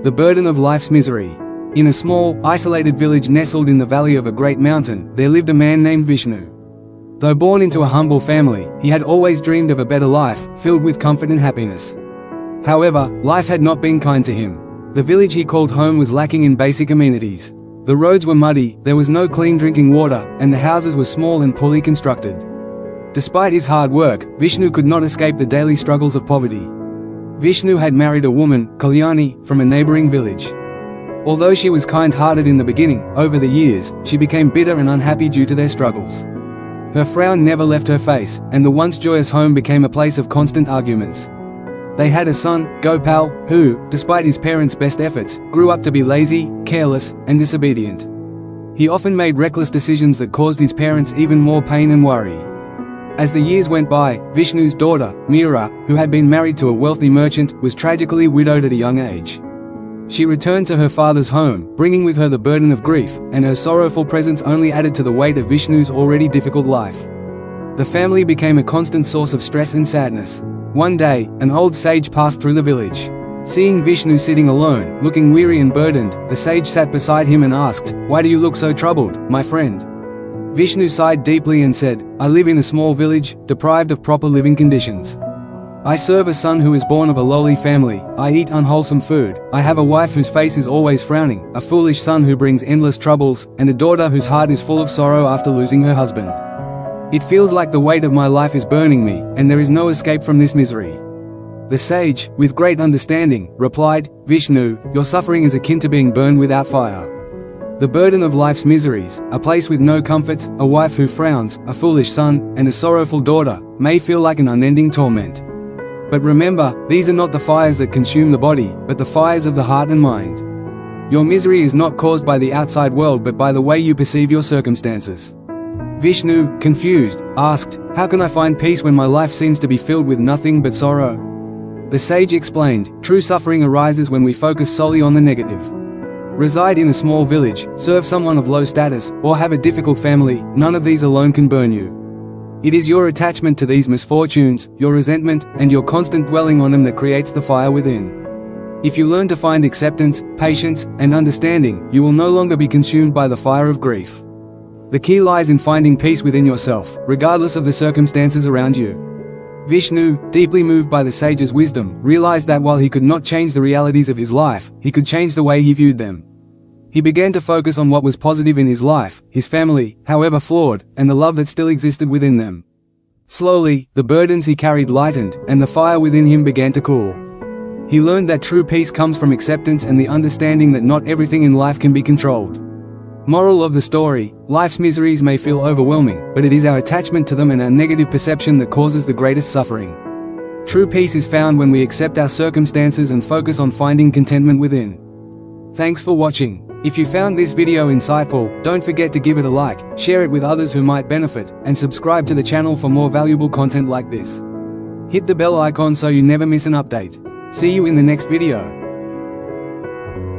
The burden of life's misery. In a small, isolated village nestled in the valley of a great mountain, there lived a man named Vishnu. Though born into a humble family, he had always dreamed of a better life, filled with comfort and happiness. However, life had not been kind to him. The village he called home was lacking in basic amenities. The roads were muddy, there was no clean drinking water, and the houses were small and poorly constructed. Despite his hard work, Vishnu could not escape the daily struggles of poverty. Vishnu had married a woman, Kalyani, from a neighboring village. Although she was kind-hearted in the beginning, over the years, she became bitter and unhappy due to their struggles. Her frown never left her face, and the once joyous home became a place of constant arguments. They had a son, Gopal, who, despite his parents' best efforts, grew up to be lazy, careless, and disobedient. He often made reckless decisions that caused his parents even more pain and worry. As the years went by, Vishnu's daughter, Meera, who had been married to a wealthy merchant, was tragically widowed at a young age. She returned to her father's home, bringing with her the burden of grief, and her sorrowful presence only added to the weight of Vishnu's already difficult life. The family became a constant source of stress and sadness. One day, an old sage passed through the village. Seeing Vishnu sitting alone, looking weary and burdened, the sage sat beside him and asked, "Why do you look so troubled, my friend?" Vishnu sighed deeply and said, "I live in a small village, deprived of proper living conditions. I serve a son who is born of a lowly family, I eat unwholesome food, I have a wife whose face is always frowning, a foolish son who brings endless troubles, and a daughter whose heart is full of sorrow after losing her husband. It feels like the weight of my life is burning me, and there is no escape from this misery." The sage, with great understanding, replied, "Vishnu, your suffering is akin to being burned without fire. The burden of life's miseries, a place with no comforts, a wife who frowns, a foolish son, and a sorrowful daughter, may feel like an unending torment. But remember, these are not the fires that consume the body, but the fires of the heart and mind. Your misery is not caused by the outside world but by the way you perceive your circumstances." Vishnu, confused, asked, "How can I find peace when my life seems to be filled with nothing but sorrow?" The sage explained, "True suffering arises when we focus solely on the negative. Reside in a small village, serve someone of low status, or have a difficult family, none of these alone can burn you. It is your attachment to these misfortunes, your resentment, and your constant dwelling on them that creates the fire within. If you learn to find acceptance, patience, and understanding, you will no longer be consumed by the fire of grief. The key lies in finding peace within yourself, regardless of the circumstances around you." Vishnu, deeply moved by the sage's wisdom, realized that while he could not change the realities of his life, he could change the way he viewed them. He began to focus on what was positive in his life, his family, however flawed, and the love that still existed within them. Slowly, the burdens he carried lightened, and the fire within him began to cool. He learned that true peace comes from acceptance and the understanding that not everything in life can be controlled. Moral of the story: life's miseries may feel overwhelming, but it is our attachment to them and our negative perception that causes the greatest suffering. True peace is found when we accept our circumstances and focus on finding contentment within. Thanks for watching. If you found this video insightful, don't forget to give it a like, share it with others who might benefit, and subscribe to the channel for more valuable content like this. Hit the bell icon so you never miss an update. See you in the next video.